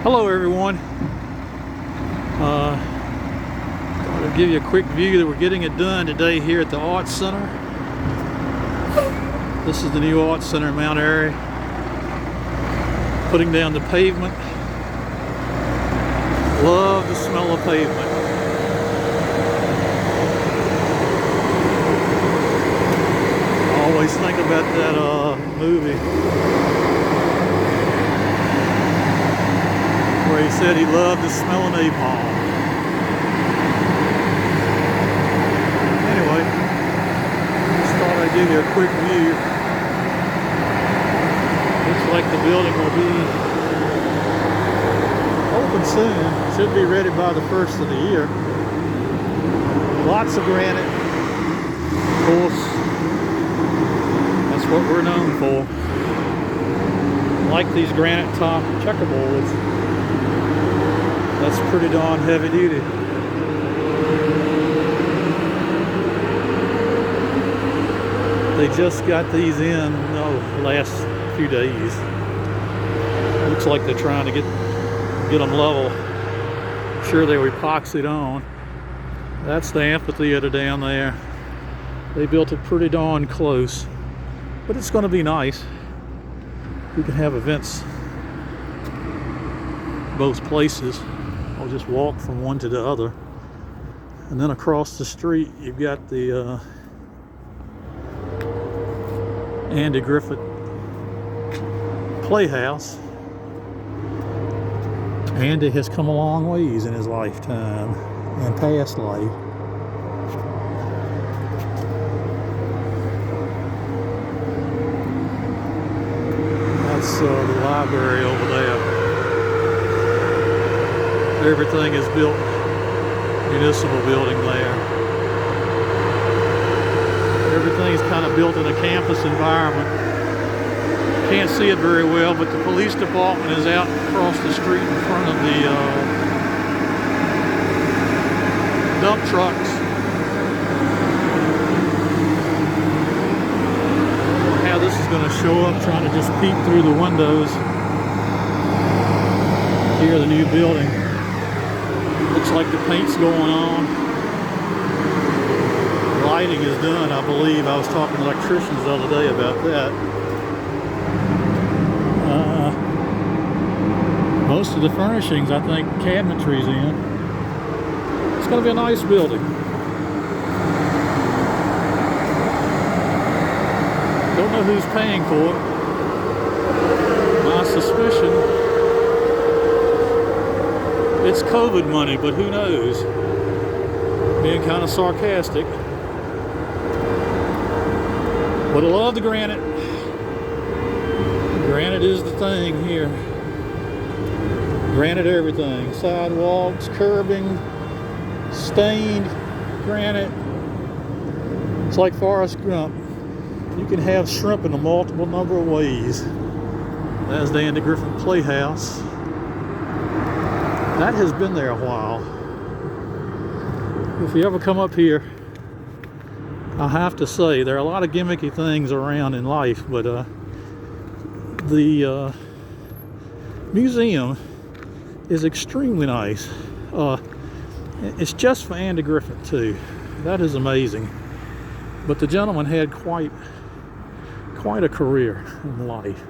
Hello everyone. I'll give you a quick view that we're getting it done today here at the Arts Center. This is the new Arts Center in Mount Airy. Putting down the pavement. Love the smell of pavement. I always think about that movie where he said he loved the smell of napalm. Anyway, just thought I'd give you a quick view. Looks like the building will be open soon. Should be ready by the first of the year. Lots of granite. Of course, that's what we're known for. Like these granite top checkerboards. That's pretty darn heavy duty. They just got these in the last few days. Looks like they're trying to get them level. Sure, they were epoxied on. That's the amphitheater down there. They built it pretty darn close, but it's going to be nice. You can have events both places. I'll just walk from one to the other. And then across the street, you've got the Andy Griffith Playhouse. Andy has come a long ways in his lifetime and past life. That's the library over there. Everything is built, municipal building there. Everything is kind of built in a campus environment. Can't see it very well, but the police department is out across the street in front of the dump trucks. I don't know how this is going to show up, trying to just peek through the windows. Here, the new building. Looks like the paint's going on. Lighting is done, I believe. I was talking to electricians the other day about that. Most of the furnishings, I think, cabinetry's in. It's going to be a nice building. Don't know who's paying for it. My suspicion, it's COVID money, but who knows? Being kind of sarcastic. But I love the granite. Granite is the thing here. Granite everything. Sidewalks, curbing, stained granite. It's like Forrest Gump. You can have shrimp in a multiple number of ways. That's the Andy Griffith Playhouse. That has been there a while. If you ever come up here, I have to say there are a lot of gimmicky things around in life, but the museum is extremely nice. It's just for Andy Griffith too. That is amazing. But the gentleman had quite a career in life.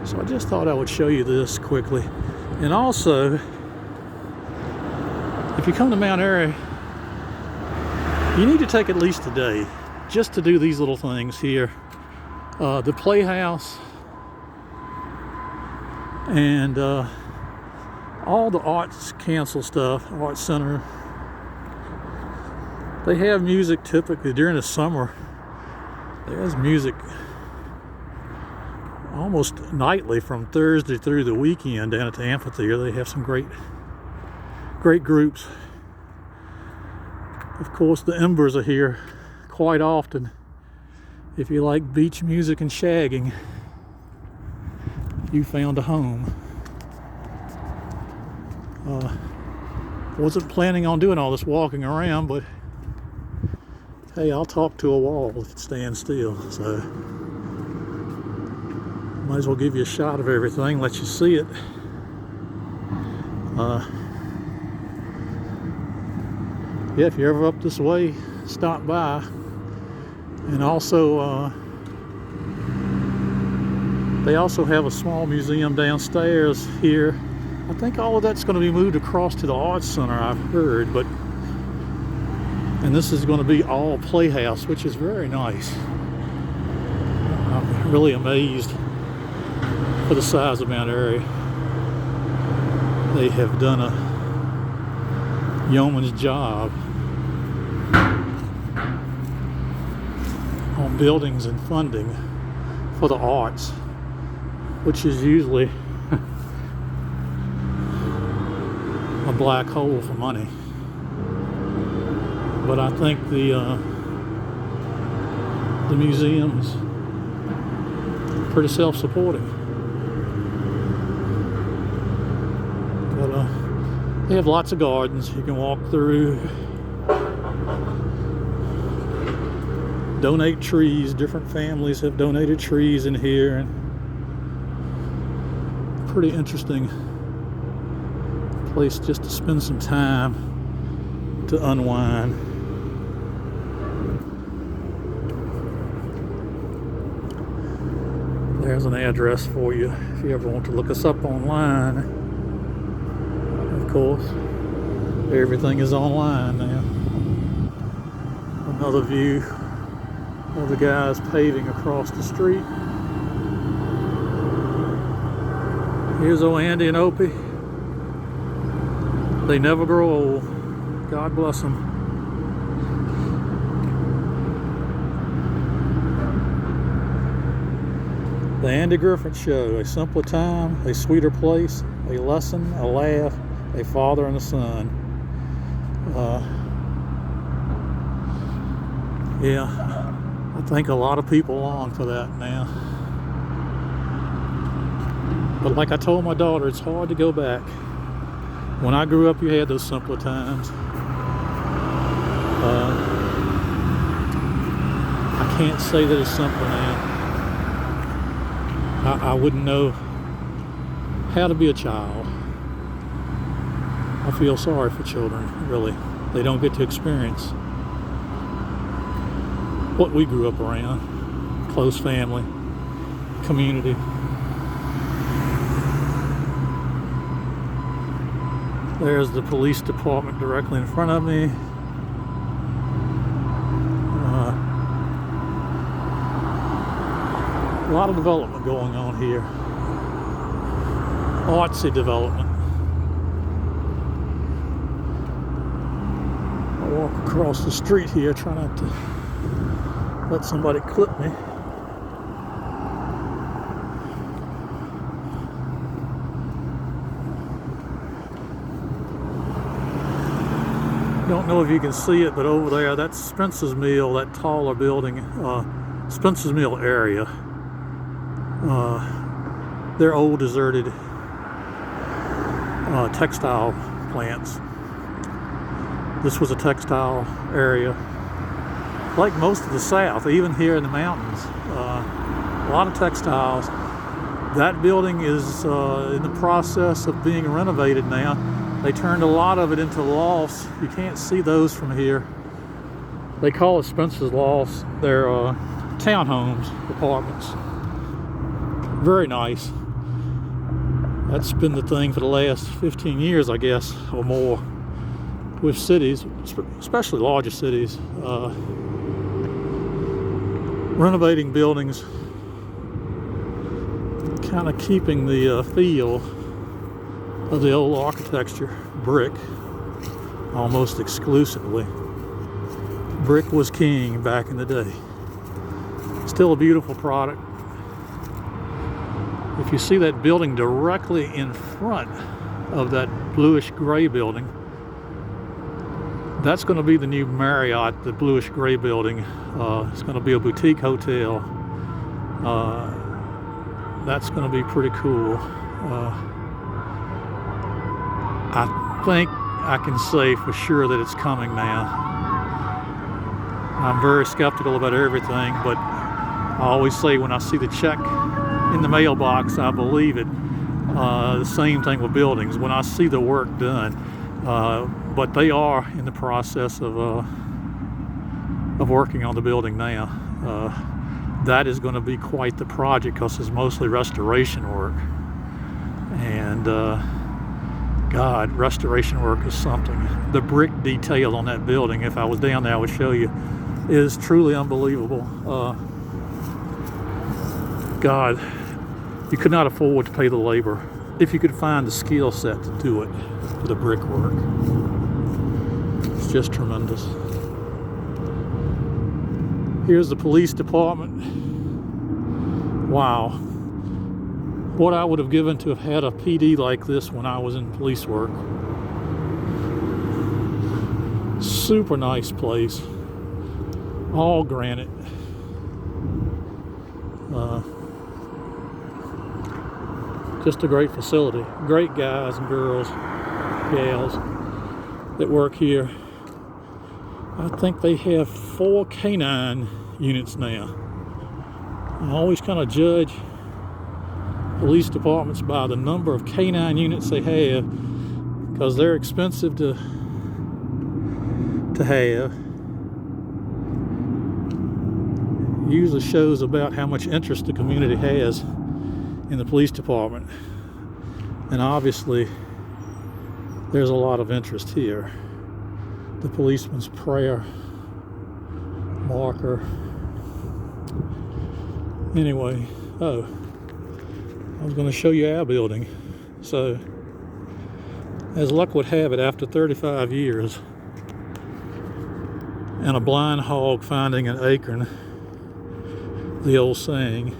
So I just thought I would show you this quickly. And also, if you come to Mount Airy, you need to take at least a day just to do these little things here. The Playhouse and all the Arts Council stuff, Arts Center. They have music typically during the summer. There's music almost nightly from Thursday through the weekend down at the amphitheater. They have some great groups. Of course, the Embers are here quite often. If you like beach music and shagging, you found a home. Wasn't planning on doing all this walking around, but hey, I'll talk to a wall if it stands still. So Might as well give you a shot of everything, let you see it. Yeah, if you're ever up this way, stop by. And also, they also have a small museum downstairs here. I think all of that's going to be moved across to the Arts Center, I've heard. And this is going to be all playhouse, which is very nice. I'm really amazed for the size of Mount Airy. They have done a yeoman's job on buildings and funding for the arts, which is usually a black hole for money. But I think the museum is pretty self-supporting. But they have lots of gardens you can walk through. Donate trees. Different families have donated trees in here, and pretty interesting place just to spend some time to unwind. There's an address for you if you ever want to look us up online. Of course, everything is online now. Another view of the guys paving across the street. Here's old Andy and Opie. They never grow old. God bless them. The Andy Griffith Show, a simpler time, a sweeter place, a lesson, a laugh, a father and a son. Yeah, I think a lot of people long for that now. But like I told my daughter, it's hard to go back. When I grew up, you had those simpler times. I can't say that it's simpler now. I wouldn't know how to be a child. I feel sorry for children, really. They don't get to experience what we grew up around. Close family, community. There's the police department directly in front of me. A lot of development going on here. Artsy development. I walk across the street here, try not to let somebody clip me. Don't know if you can see it, but over there, that's Spencer's Mill, that taller building, Spencer's Mill area. They're old deserted textile plants. This was a textile area, like most of the South, even here in the mountains. A lot of textiles. That building is in the process of being renovated now. They turned a lot of it into lofts. You can't see those from here. They call it Spencer's Lofts. They're townhomes, apartments. Very nice. That's been the thing for the last 15 years, I guess, or more, with cities, especially larger cities, renovating buildings, kind of keeping the feel of the old architecture. Brick, almost exclusively. Brick was king back in the day. Still a beautiful product. If you see that building directly in front of that bluish gray building, that's going to be the new Marriott, the bluish gray building. It's going to be a boutique hotel. That's going to be pretty cool. I think I can say for sure that it's coming now. I'm very skeptical about everything, but I always say when I see the check in the mailbox, I believe it. The same thing with buildings. When I see the work done, but they are in the process of working on the building now. That is going to be quite the project because it's mostly restoration work. And God, restoration work is something. The brick detail on that building, if I was down there, I would show you, is truly unbelievable. God, you could not afford to pay the labor if you could find the skill set to do it for the brickwork. It's just tremendous. Here's the police department. Wow. What I would have given to have had a PD like this when I was in police work. Super nice place. All granite. Just a great facility. Great guys and girls, gals that work here. I think they have 4 canine units now. I always kind of judge police departments by the number of canine units they have, because they're expensive to have. Usually shows about how much interest the community has in the police department, and obviously there's a lot of interest here. The policeman's prayer marker. Anyway, I was going to show you our building. So, as luck would have it, after 35 years and a blind hog finding an acorn, the old saying,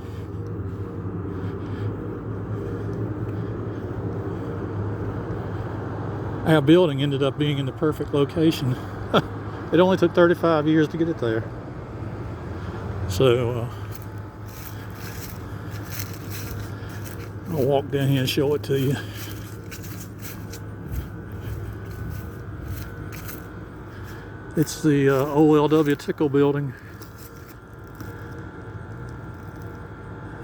our building ended up being in the perfect location. It only took 35 years to get it there. So I'll walk down here and show it to you. It's the OLW Tickle building.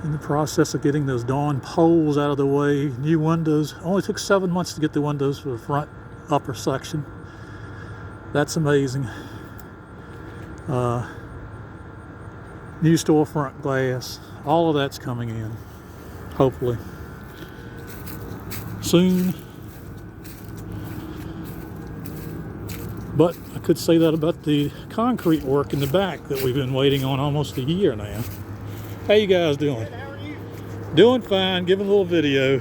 In the process of getting those darn poles out of the way, new windows. Only took 7 months to get the windows for the front upper section. That's amazing. New storefront glass. All of that's coming in, hopefully soon. But I could say that about the concrete work in the back that we've been waiting on almost a year now. How you guys doing? Good, how are you? Doing fine. Giving a little video.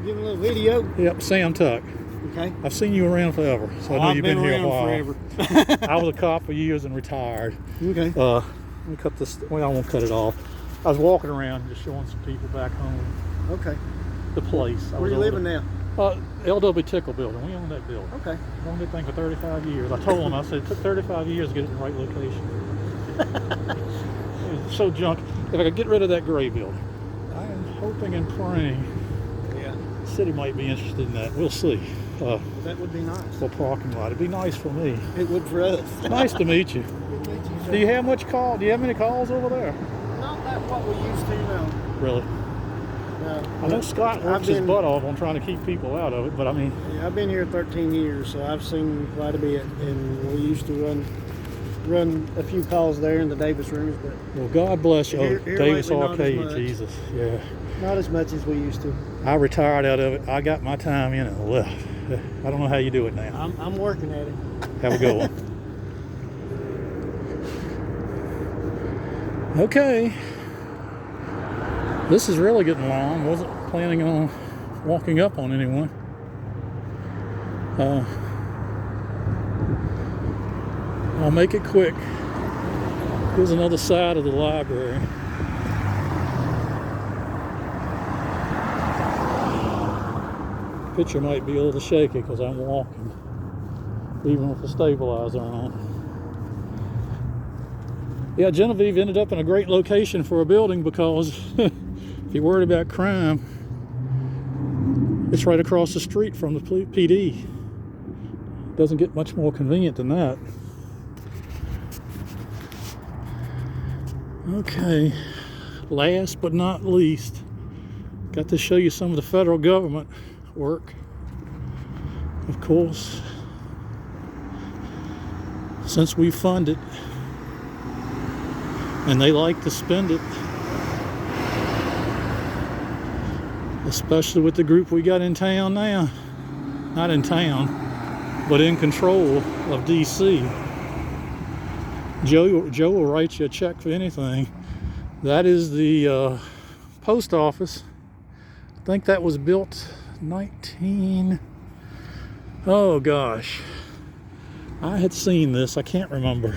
Giving a little video? Yep, Sam Tuck. Okay. I've seen you around forever, so I know you've been here a while. Forever. I was a cop for years and retired. Okay. Let me cut this. Well, I won't cut it off. I was walking around just showing some people back home Okay. the place. Where are you living now? LW Tickle building. We own that building. Okay. I've owned that thing for 35 years. I told them, I said, it took 35 years to get it in the right location. It was so junk. If I could get rid of that gray building, I am hoping and praying the city might be interested in that. We'll see. That would be nice. For parking lot. It'd be nice for me. It would for us. Nice to meet you. Good to meet you, sir. Do you have much call? Do you have many calls over there? Not that what we used to, no. Really? No. I know Scott works his butt off on trying to keep people out of it, but I mean... Yeah, I've been here 13 years, so I've seen quite a bit, and we used to run a few calls there in the Davis rooms, but... Well, God bless you. Here Davis lately, not as Arcade, much. Jesus, yeah. Not as much as we used to. I retired out of it. I got my time in and left. I don't know how you do it now. I'm working at it. Have a good one. Okay. This is really getting long. Wasn't planning on walking up on anyone. I'll make it quick. Here's another side of the library. Picture might be a little shaky because I'm walking, even with the stabilizer on. Yeah, Genevieve ended up in a great location for a building because if you're worried about crime, it's right across the street from the PD. Doesn't get much more convenient than that. Okay, last but not least, got to show you some of the federal government work, of course, since we fund it, and they like to spend it, especially with the group we got in town now. Not in town, but in control of DC. Joe will write you a check for anything. That is the post office. I think that was built 19... Oh gosh. I had seen this, I can't remember.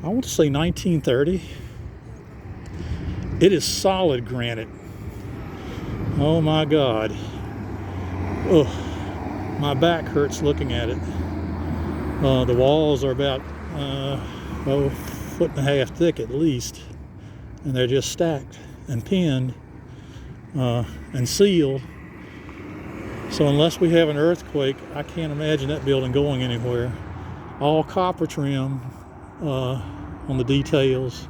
I want to say 1930. It is solid granite. Oh my God. Ugh. My back hurts looking at it. The walls are about a foot and a half thick at least, and they're just stacked and pinned and sealed. So unless we have an earthquake, I can't imagine that building going anywhere. All copper trim on the details.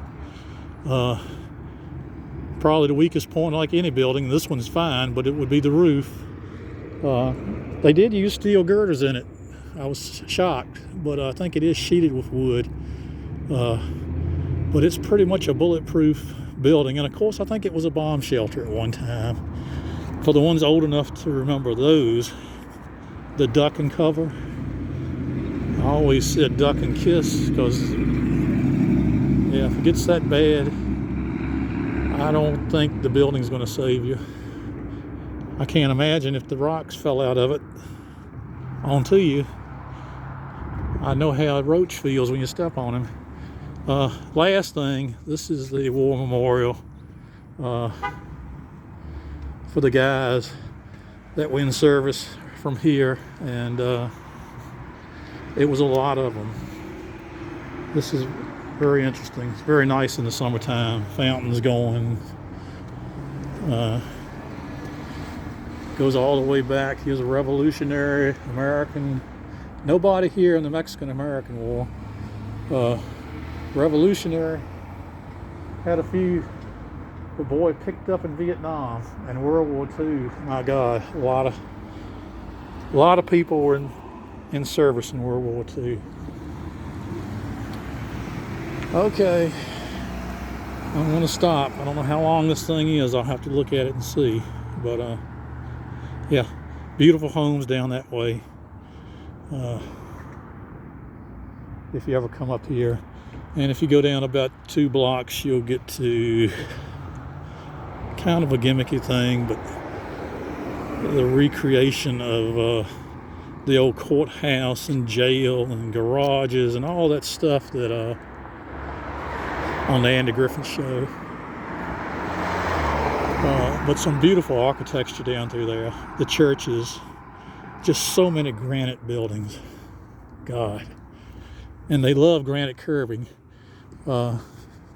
Probably the weakest point, like any building. This one's fine, but it would be the roof. They did use steel girders in it. I was shocked, but I think it is sheeted with wood. But it's pretty much a bulletproof building. And of course, I think it was a bomb shelter at one time. For the ones old enough to remember those, the duck and cover. I always said duck and kiss because, yeah, if it gets that bad, I don't think the building's going to save you. I can't imagine if the rocks fell out of it onto you. I know how a roach feels when you step on him. Last thing, this is the war memorial for the guys that were in service from here, and it was a lot of them. This is very interesting. It's very nice in the summertime. Fountains going. Goes all the way back. He was a revolutionary American. Nobody here in the Mexican-American War. Revolutionary. Had a few. The boy picked up in Vietnam and World War II. My God, a lot of people were in service in World War II. Okay, I'm gonna stop. I don't know how long this thing is. I'll have to look at it and see. But yeah, beautiful homes down that way. If you ever come up here, and if you go down about 2 blocks, you'll get to kind of a gimmicky thing, but the recreation of the old courthouse and jail and garages and all that stuff that on the Andy Griffith Show. But some beautiful architecture down through there. The churches, just so many granite buildings. God. And they love granite curbing,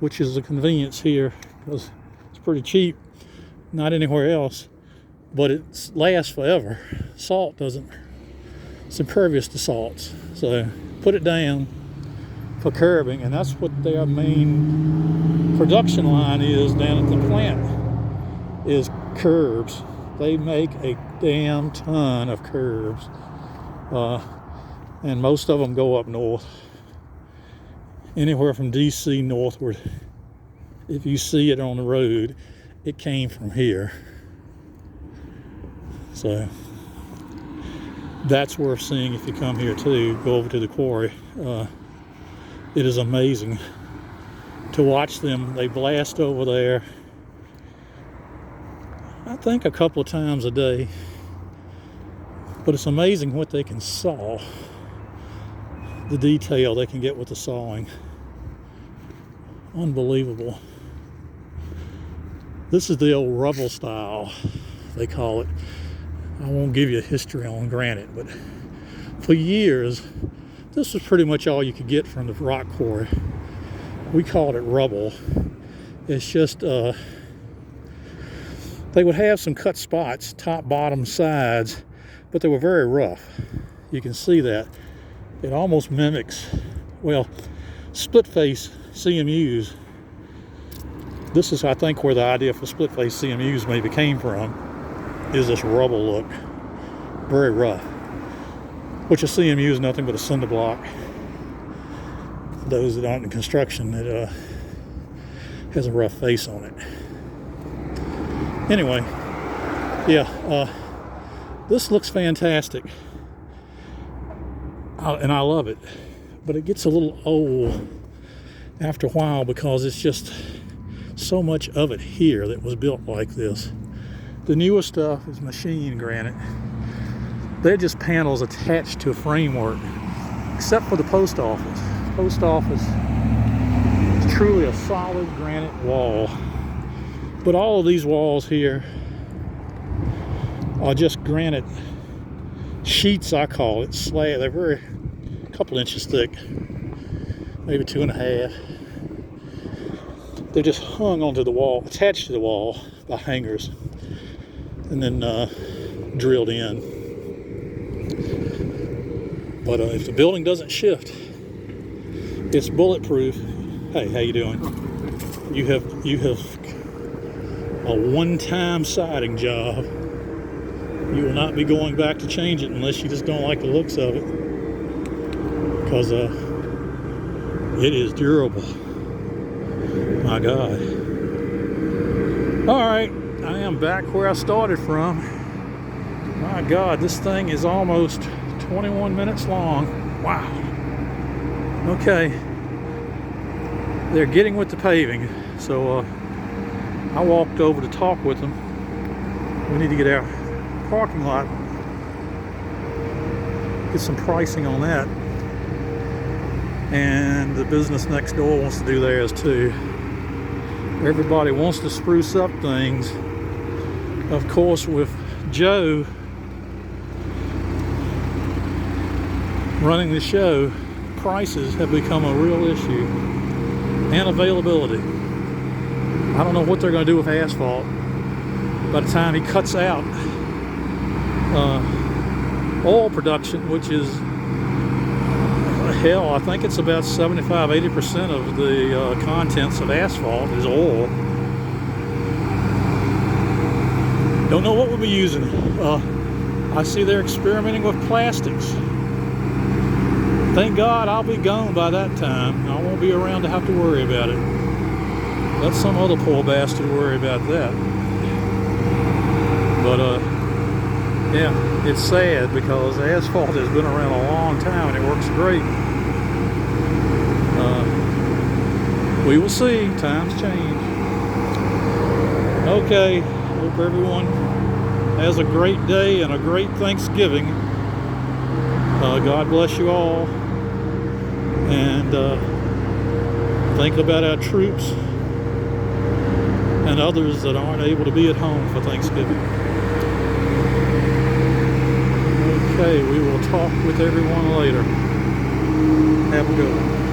which is a convenience here because it's pretty cheap. Not anywhere else, but it lasts forever. Salt doesn't. It's impervious to salts. So put it down for curbing, and that's what their main production line is down at the plant, is curbs. They make a damn ton of curbs, and most of them go up north, anywhere from DC northward. If you see it on the road, it came from here. So that's worth seeing if you come here too. Go over to the quarry. It is amazing to watch them. They blast over there, I think a couple of times a day. But it's amazing what they can saw. The detail they can get with the sawing. Unbelievable. This is the old rubble style, they call it. I won't give you a history on granite, but for years, this was pretty much all you could get from the rock quarry. We called it rubble. It's just, they would have some cut spots, top, bottom, sides, but they were very rough. You can see that. It almost mimics, well, split face CMUs. This is, I think, where the idea for split face CMUs maybe came from. is this rubble look. Very rough. Which a CMU is nothing but a cinder block. For those that aren't in construction, it has a rough face on it. Anyway, yeah, this looks fantastic. And I love it. But it gets a little old after a while because it's just so much of it here that was built like this. The newest stuff is machine granite. They're just panels attached to a framework, except for the post office. Post office is truly a solid granite wall. But all of these walls here are just granite sheets, I call it, slab. They're very, a couple inches thick, maybe 2.5. They're just hung onto the wall, attached to the wall by hangers, and then drilled in. But if the building doesn't shift, it's bulletproof. Hey, how you doing? You have a one-time siding job. You will not be going back to change it unless you just don't like the looks of it, because it is durable. My God. All right, I am back where I started from. My God, this thing is almost 21 minutes long. Wow. Okay. They're getting with the paving, so I walked over to talk with them. We need to get our parking lot, get some pricing on that. And the business next door wants to do theirs too. Everybody wants to spruce up things. Of course, with Joe running the show, prices have become a real issue, and availability. I don't know what they're going to do with asphalt by the time he cuts out oil production, which is, hell, I think it's about 75-80% of the contents of asphalt is oil. Don't know what we'll be using. I see they're experimenting with plastics. Thank God I'll be gone by that time. I won't be around to have to worry about it. Let some other poor bastard worry about that. But yeah, it's sad because asphalt has been around a long time and it works great. We will see. Times change. Okay, hope everyone has a great day and a great Thanksgiving. God bless you all. And think about our troops and others that aren't able to be at home for Thanksgiving. Okay, we will talk with everyone later. Have a good one.